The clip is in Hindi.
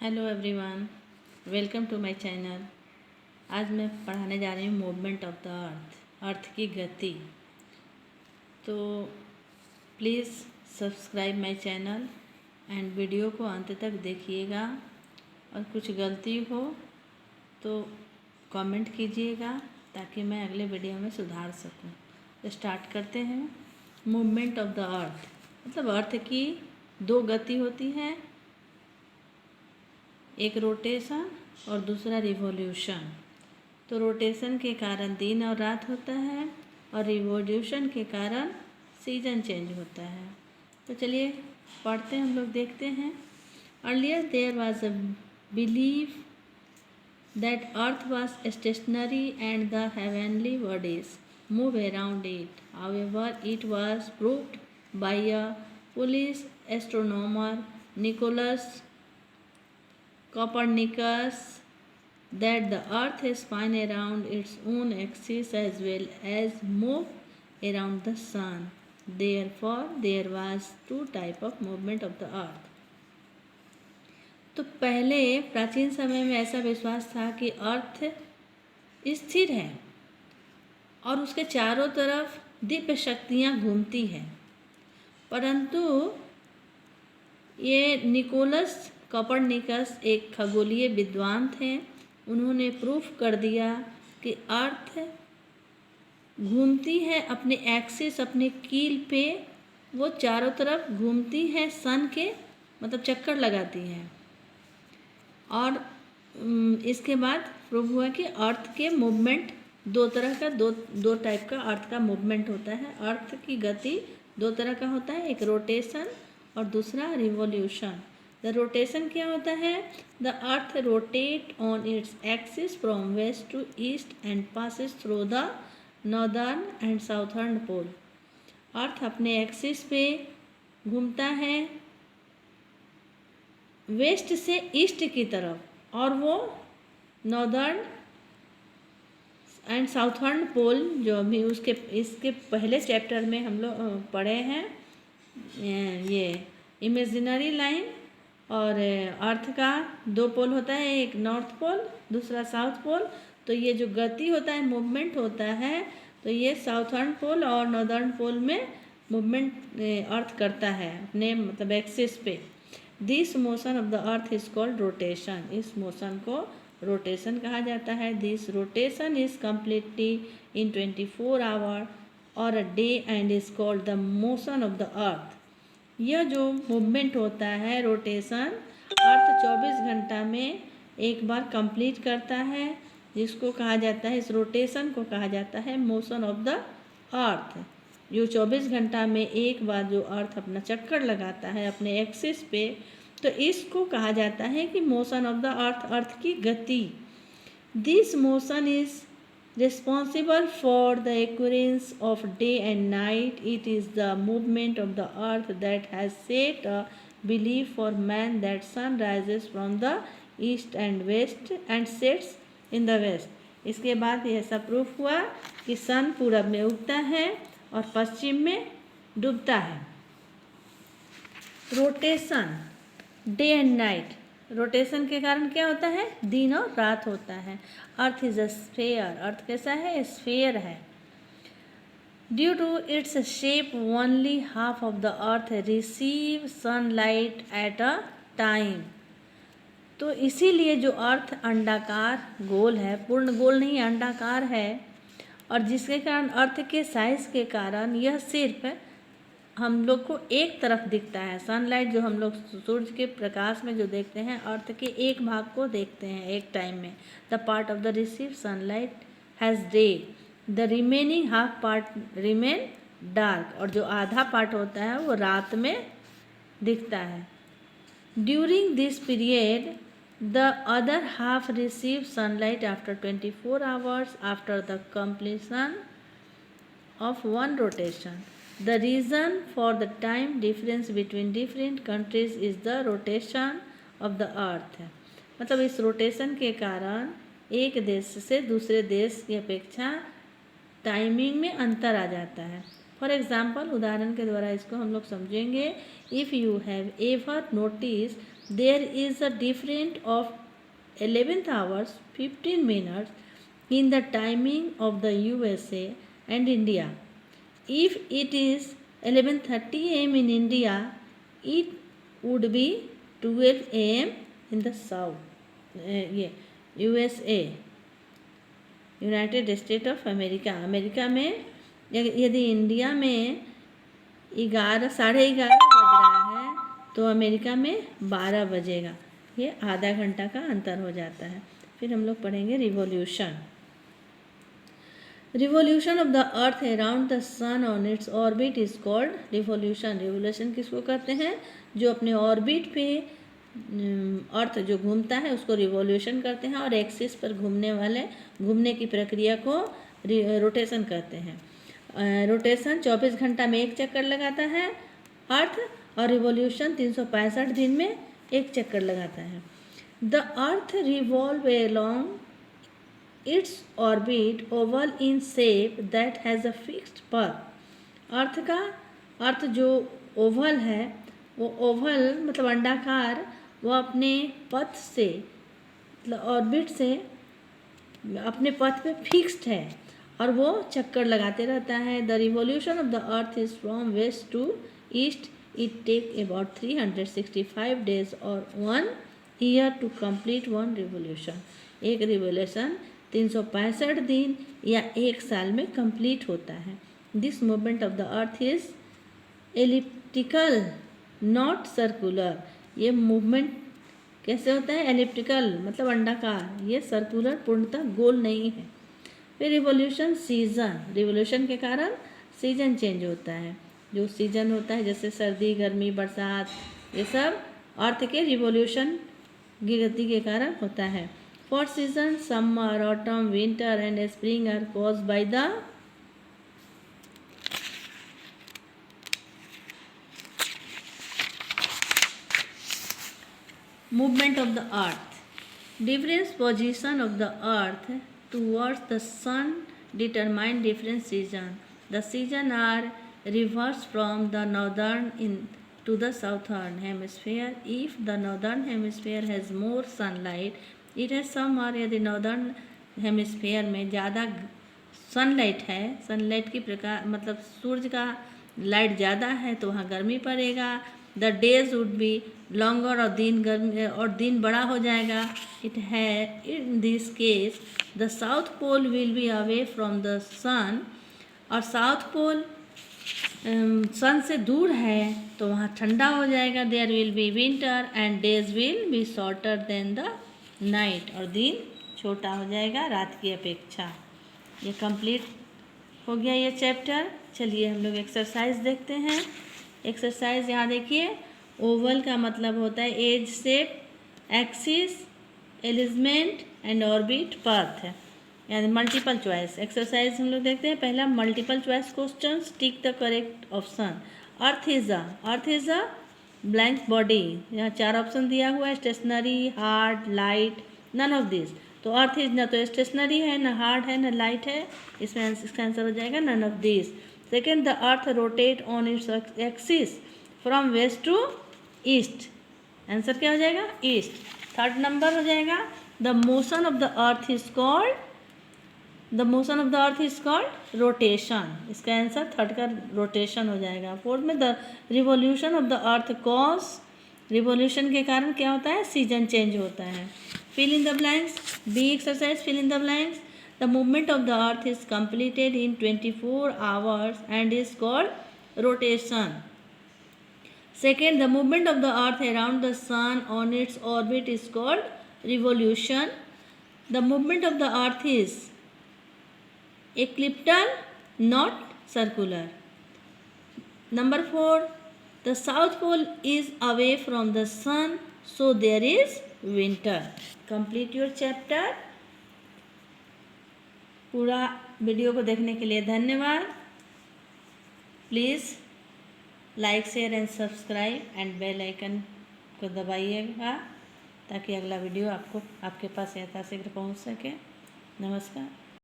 Hello everyone, welcome to my channel. आज मैं पढ़ाने जा रही हूँ मूवमेंट ऑफ द अर्थ की गति। तो please subscribe my channel and video को अंत तक देखिएगा, और कुछ गलती हो तो कमेंट कीजिएगा ताकि मैं अगले वीडियो में सुधार सकूँ। तो स्टार्ट करते हैं। मूवमेंट ऑफ द अर्थ मतलब अर्थ की दो गति होती है, एक रोटेशन और दूसरा रिवॉल्यूशन। तो रोटेशन के कारण दिन और रात होता है और रिवॉल्यूशन के कारण सीजन चेंज होता है। तो चलिए पढ़ते हैं, हम लोग देखते हैं। Earlier there was a belief that earth was stationary and the heavenly bodies move around it. However it was proved by a Polish astronomer Nicolas Copernicus that the earth spin around its own axis as well as move around the sun. Therefore, there was two type of movement of the earth. तो पहले प्राचीन समय में ऐसा विश्वास था कि अर्थ स्थिर है और उसके चारों तरफ दिव्य शक्तियाँ घूमती हैं, परंतु ये निकोलस कोपरनिकस एक खगोलीय विद्वान थे। उन्होंने प्रूफ कर दिया कि अर्थ घूमती है अपने एक्सिस, अपने कील पे वो चारों तरफ घूमती है, सन के मतलब चक्कर लगाती है। और इसके बाद प्रूव हुआ कि अर्थ के मूवमेंट दो तरह का दो टाइप का अर्थ का मूवमेंट होता है। अर्थ की गति दो तरह का होता है, एक रोटेशन और दूसरा रिवॉल्यूशन। द रोटेशन क्या होता है? The earth rotate on its axis from west to east and passes through the northern and southern pole. Earth अपने एक्सिस पे घूमता है वेस्ट से ईस्ट की तरफ, और वो नॉर्दर्न एंड साउथर्न पोल जो अभी इसके पहले चैप्टर में हम लोग पढ़े हैं, ये इमेजिनरी लाइन और अर्थ का दो पोल होता है, एक नॉर्थ पोल दूसरा साउथ पोल। तो ये जो गति होता है, मूवमेंट होता है, तो ये साउथर्न पोल और नॉर्दर्न पोल में मूवमेंट अर्थ करता है अपने मतलब एक्सिस पे। This motion of the earth is called rotation. इस मोशन को रोटेशन कहा जाता है। This rotation is completely in 24 hour और a day and is called the motion of the earth. यह जो मूवमेंट होता है रोटेशन, अर्थ 24 घंटा में एक बार कंप्लीट करता है, जिसको कहा जाता है, इस रोटेशन को कहा जाता है मोशन ऑफ द अर्थ। जो 24 घंटा में एक बार जो अर्थ अपना चक्कर लगाता है अपने एक्सिस पे, तो इसको कहा जाता है कि मोशन ऑफ द अर्थ, अर्थ की गति। This motion is responsible for the occurrence of day and night. It is the movement of the earth that has set a belief for man that sun rises from the east and west and sets in the west. इसके बाद ऐसा प्रूफ हुआ कि सन पूरब में उगता है और पश्चिम में डूबता है। Rotation day and night, rotation के कारण क्या होता है? दिन और रात होता है। अर्थ इज अ स्फेयर, अर्थ कैसा है? स्फेयर है। Due to its shape only half of the earth receive sunlight at a time. तो इसीलिए जो अर्थ अंडाकार गोल है, पूर्ण गोल नहीं अंडाकार है, और जिसके कारण अर्थ के साइज के कारण यह सिर्फ हम लोग को एक तरफ दिखता है। सनलाइट जो हम लोग सूरज के प्रकाश में जो देखते हैं, अर्थ के एक भाग को देखते हैं एक टाइम में। The part of the receive sunlight has day, the remaining half part remain dark, और जो आधा पार्ट होता है वो रात में दिखता है। During this period the other half receive sunlight after 24 hours after the completion of one rotation. The reason for the time difference between different countries is the rotation of the earth. मतलब इस रोटेशन के कारण एक देश से दूसरे देश की अपेक्षा टाइमिंग में अंतर आ जाता है। फॉर एग्जाम्पल, उदाहरण के द्वारा इसको हम लोग समझेंगे। If you have ever notice there is a difference of 11 hours 15 minutes in the timing of the USA and India. If it is 11:30 am in India, it would be 12 am in the south. ये USA, United state of America. America में यदि इंडिया में 11:30 बज रहा है तो अमेरिका में 12 बजेगा। ये आधा घंटा का अंतर हो जाता है। फिर हम लोग पढ़ेंगे revolution. Revolution of the earth around the sun on its orbit is called revolution. Revolution किसको कहते हैं? जो अपने ऑर्बिट पे अर्थ जो घूमता है उसको रिवॉल्यूशन कहते हैं, और एक्सिस पर घूमने की प्रक्रिया को रोटेशन कहते हैं। रोटेशन 24 घंटा में एक चक्कर लगाता है अर्थ, और रिवॉल्यूशन 365 दिन में एक चक्कर लगाता है। The earth revolve along its orbit oval in shape that has a fixed path. Earth जो ओवल है, वो ओवल मतलब अंडाकार, वो अपने पथ से मतलब ऑर्बिट से अपने पथ पे फिक्स्ड है और वो चक्कर लगाते रहता है। The revolution of the earth is from west to east. It take about 365 days और 1 year to complete one revolution. एक रिवॉल्यूशन 365 दिन या एक साल में कंप्लीट होता है। This movement of the earth is elliptical not circular. ये मूवमेंट कैसे होता है? एलिप्टिकल मतलब अंडाकार, ये सर्कुलर पूर्णतः गोल नहीं है। फिर रिवॉल्यूशन सीजन। रिवॉल्यूशन के कारण सीजन चेंज होता है। जो सीजन होता है जैसे सर्दी, गर्मी, बरसात, ये सब अर्थ के रिवॉल्यूशन की गति के कारण होता है। 4 season summer, autumn, winter and spring are caused by the movement of the earth. Different position of the earth towards the sun determine different season. The season are reversed from the northern to the southern hemisphere. If the northern hemisphere has more sunlight, it has summer. यदि northern hemisphere में ज़्यादा सनलाइट है, सनलाइट की प्रकार मतलब सूर्य का लाइट ज़्यादा है तो वहाँ गर्मी पड़ेगा। The days would be longer, और दिन बड़ा हो जाएगा। इट है in this case the south pole will be away from the sun, और साउथ पोल सन से दूर है तो वहाँ ठंडा हो जाएगा। There will be winter and days will be shorter than the night, और दिन छोटा हो जाएगा रात की अपेक्षा। ये कंप्लीट हो गया ये चैप्टर। चलिए हम लोग एक्सरसाइज देखते हैं। एक्सरसाइज यहाँ देखिए, ओवल का मतलब होता है edge shape, axis, element and orbit, path है, यानी मल्टीपल चॉइस। एक्सरसाइज हम लोग देखते हैं। पहला multiple choice question, tick the correct option. Earth is a blank body. यहाँ 4 ऑप्शन दिया हुआ है, stationary, hard, light, none of this. तो अर्थ इज ना तो स्टेशनरी है, ना हार्ड है, ना लाइट है। इसमें इसका आंसर हो जाएगा none of this. Second, the earth rotate on its axis from west to east. Answer क्या हो जाएगा? ईस्ट। थर्ड नंबर हो जाएगा, the motion of the earth is called rotation. इसका आंसर थर्ड का रोटेशन हो जाएगा। फोर्थ में, the revolution of the earth cause, revolution के कारण क्या होता है? सीजन चेंज होता है। Fill in the blanks. B exercise, fill in the blanks. The movement of the earth is completed in 24 hours and is called rotation. Second, the movement of the earth around the sun on its orbit is called revolution. The movement of the earth is elliptical, not circular. Number 4, the south pole is away from the sun, so there is winter. Complete your chapter. पूरा वीडियो को देखने के लिए धन्यवाद। Please like, share and subscribe and bell icon को दबाइएगा ताकि अगला वीडियो आपको आपके पास यथाशीघ्र पहुंच सके। नमस्कार।